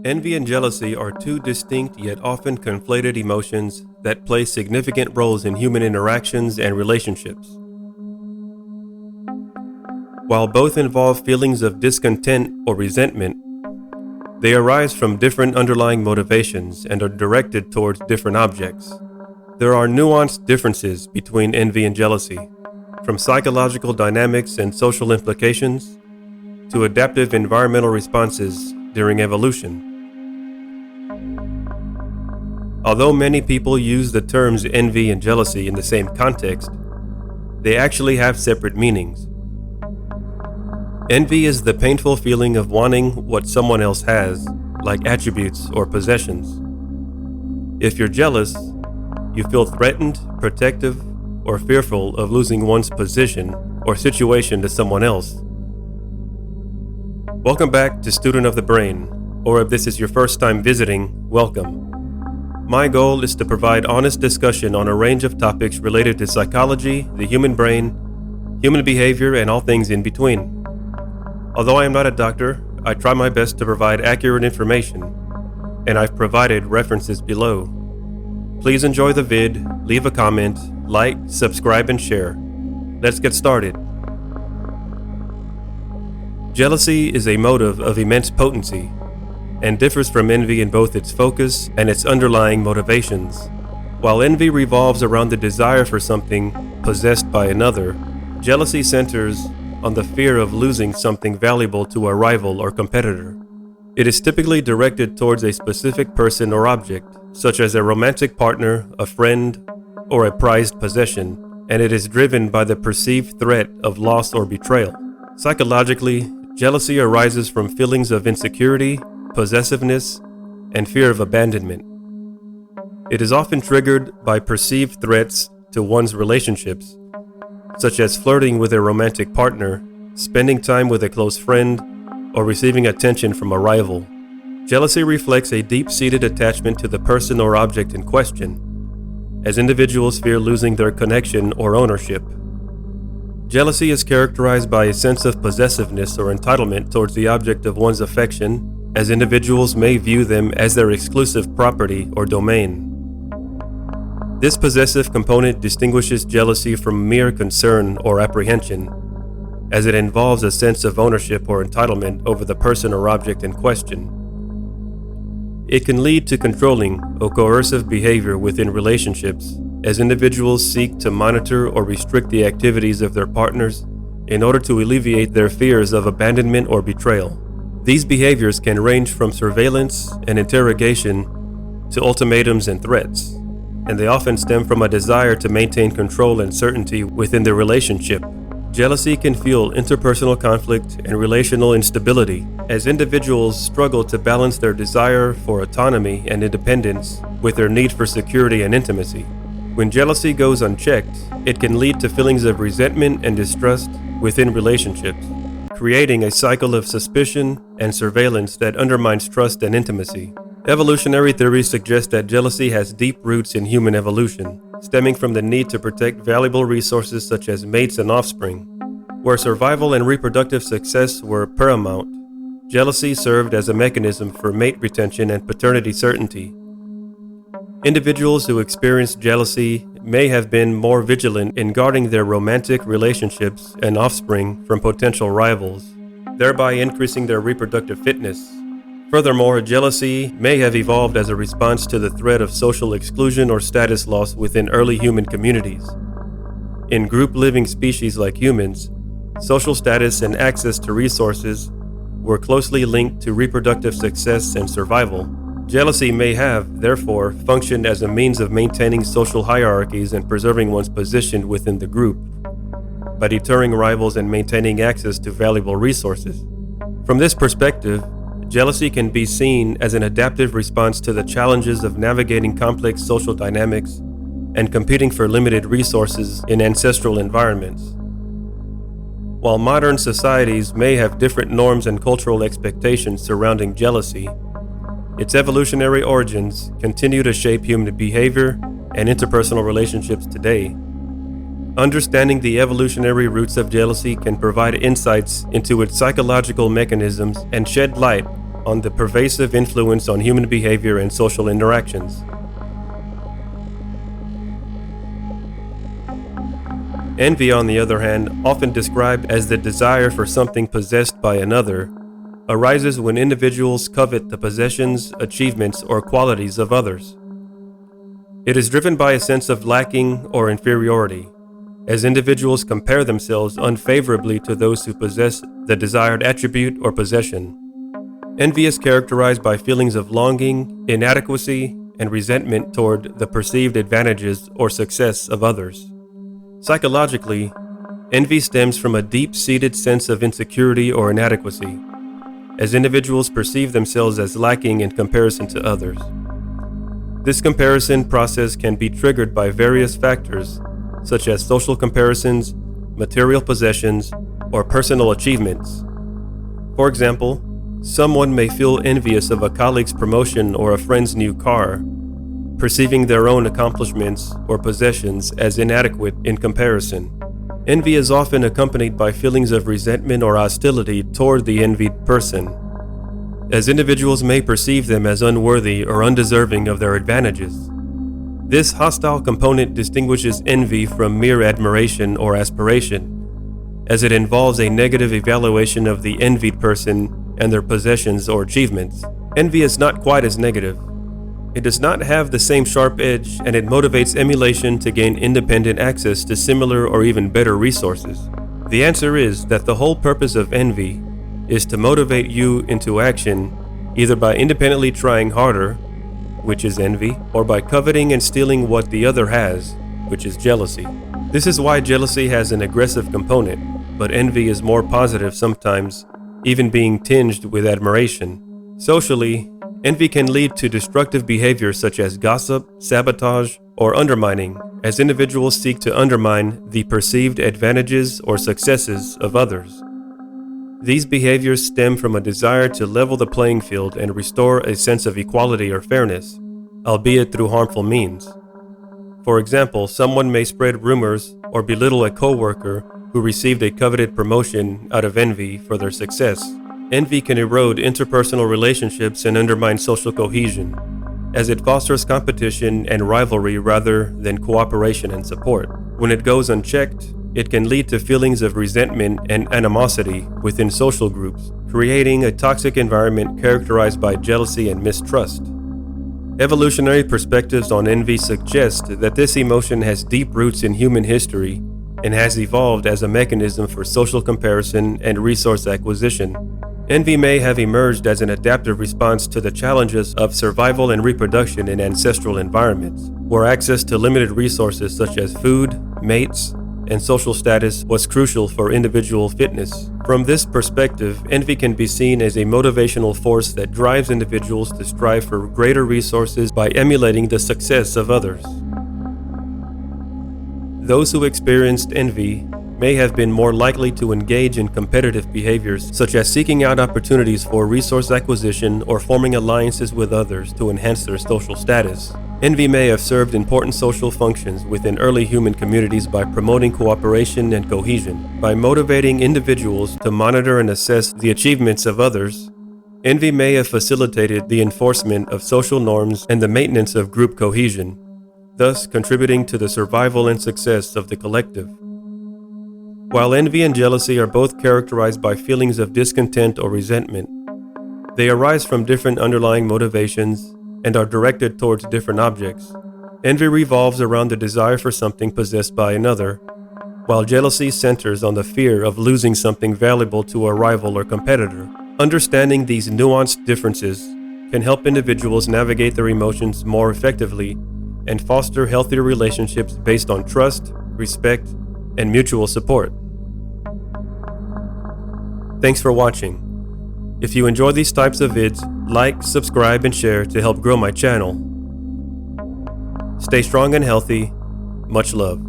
Envy and jealousy are two distinct yet often conflated emotions that play significant roles in human interactions and relationships. While both involve feelings of discontent or resentment, they arise from different underlying motivations and are directed towards different objects. There are nuanced differences between envy and jealousy, from psychological dynamics and social implications to adaptive environmental responses during evolution. Although many people use the terms envy and jealousy in the same context, they actually have separate meanings. Envy is the painful feeling of wanting what someone else has, like attributes or possessions. If you're jealous, you feel threatened, protective, or fearful of losing one's position or situation to someone else. Welcome back to Student of the Brain, or if this is your first time visiting, welcome. My goal is to provide honest discussion on a range of topics related to psychology, the human brain, human behavior, and all things in between. Although I am not a doctor, I try my best to provide accurate information, and I've provided references below. Please enjoy the vid, leave a comment, like, subscribe, and share. Let's get started. Jealousy is a motive of immense potency and differs from envy in both its focus and its underlying motivations. While envy revolves around the desire for something possessed by another, jealousy centers on the fear of losing something valuable to a rival or competitor. It is typically directed towards a specific person or object, such as a romantic partner, a friend, or a prized possession, and it is driven by the perceived threat of loss or betrayal. Psychologically, jealousy arises from feelings of insecurity, possessiveness, and fear of abandonment. It is often triggered by perceived threats to one's relationships, such as flirting with a romantic partner, spending time with a close friend, or receiving attention from a rival. Jealousy reflects a deep-seated attachment to the person or object in question, as individuals fear losing their connection or ownership. Jealousy is characterized by a sense of possessiveness or entitlement towards the object of one's affection, as individuals may view them as their exclusive property or domain. This possessive component distinguishes jealousy from mere concern or apprehension, as it involves a sense of ownership or entitlement over the person or object in question. It can lead to controlling or coercive behavior within relationships, as individuals seek to monitor or restrict the activities of their partners in order to alleviate their fears of abandonment or betrayal. These behaviors can range from surveillance and interrogation to ultimatums and threats, and they often stem from a desire to maintain control and certainty within the relationship. Jealousy can fuel interpersonal conflict and relational instability, as individuals struggle to balance their desire for autonomy and independence with their need for security and intimacy. When jealousy goes unchecked, it can lead to feelings of resentment and distrust within relationships, creating a cycle of suspicion and surveillance that undermines trust and intimacy. Evolutionary theories suggest that jealousy has deep roots in human evolution, stemming from the need to protect valuable resources such as mates and offspring. Where survival and reproductive success were paramount, jealousy served as a mechanism for mate retention and paternity certainty. Individuals who experienced jealousy may have been more vigilant in guarding their romantic relationships and offspring from potential rivals, thereby increasing their reproductive fitness. Furthermore, jealousy may have evolved as a response to the threat of social exclusion or status loss within early human communities. In group-living species like humans, social status and access to resources were closely linked to reproductive success and survival. Jealousy may have, therefore, functioned as a means of maintaining social hierarchies and preserving one's position within the group, by deterring rivals and maintaining access to valuable resources. From this perspective, jealousy can be seen as an adaptive response to the challenges of navigating complex social dynamics and competing for limited resources in ancestral environments. While modern societies may have different norms and cultural expectations surrounding jealousy, its evolutionary origins continue to shape human behavior and interpersonal relationships today. Understanding the evolutionary roots of jealousy can provide insights into its psychological mechanisms and shed light on the pervasive influence on human behavior and social interactions. Envy, on the other hand, often described as the desire for something possessed by another, arises when individuals covet the possessions, achievements, or qualities of others. It is driven by a sense of lacking or inferiority, as individuals compare themselves unfavorably to those who possess the desired attribute or possession. Envy is characterized by feelings of longing, inadequacy, and resentment toward the perceived advantages or success of others. Psychologically, envy stems from a deep-seated sense of insecurity or inadequacy, as individuals perceive themselves as lacking in comparison to others. This comparison process can be triggered by various factors, such as social comparisons, material possessions, or personal achievements. For example, someone may feel envious of a colleague's promotion or a friend's new car, perceiving their own accomplishments or possessions as inadequate in comparison. Envy is often accompanied by feelings of resentment or hostility toward the envied person, as individuals may perceive them as unworthy or undeserving of their advantages. This hostile component distinguishes envy from mere admiration or aspiration, as it involves a negative evaluation of the envied person and their possessions or achievements. Envy is not quite as negative. It does not have the same sharp edge, and it motivates emulation to gain independent access to similar or even better resources. The answer is that the whole purpose of envy is to motivate you into action, either by independently trying harder, which is envy, or by coveting and stealing what the other has, which is jealousy. This is why jealousy has an aggressive component, but envy is more positive sometimes, even being tinged with admiration. Socially, envy can lead to destructive behavior such as gossip, sabotage, or undermining, as individuals seek to undermine the perceived advantages or successes of others. These behaviors stem from a desire to level the playing field and restore a sense of equality or fairness, albeit through harmful means. For example, someone may spread rumors or belittle a coworker who received a coveted promotion out of envy for their success. Envy can erode interpersonal relationships and undermine social cohesion, as it fosters competition and rivalry rather than cooperation and support. When it goes unchecked, it can lead to feelings of resentment and animosity within social groups, creating a toxic environment characterized by jealousy and mistrust. Evolutionary perspectives on envy suggest that this emotion has deep roots in human history and has evolved as a mechanism for social comparison and resource acquisition. Envy may have emerged as an adaptive response to the challenges of survival and reproduction in ancestral environments, where access to limited resources such as food, mates, and social status was crucial for individual fitness. From this perspective, envy can be seen as a motivational force that drives individuals to strive for greater resources by emulating the success of others. Those who experienced envy may have been more likely to engage in competitive behaviors, such as seeking out opportunities for resource acquisition or forming alliances with others to enhance their social status. Envy may have served important social functions within early human communities by promoting cooperation and cohesion. By motivating individuals to monitor and assess the achievements of others, envy may have facilitated the enforcement of social norms and the maintenance of group cohesion, thus contributing to the survival and success of the collective. While envy and jealousy are both characterized by feelings of discontent or resentment, they arise from different underlying motivations and are directed towards different objects. Envy revolves around the desire for something possessed by another, while jealousy centers on the fear of losing something valuable to a rival or competitor. Understanding these nuanced differences can help individuals navigate their emotions more effectively and foster healthier relationships based on trust, respect, and mutual support. Thanks for watching. If you enjoy these types of vids, like, subscribe, and share to help grow my channel. Stay strong and healthy. Much love.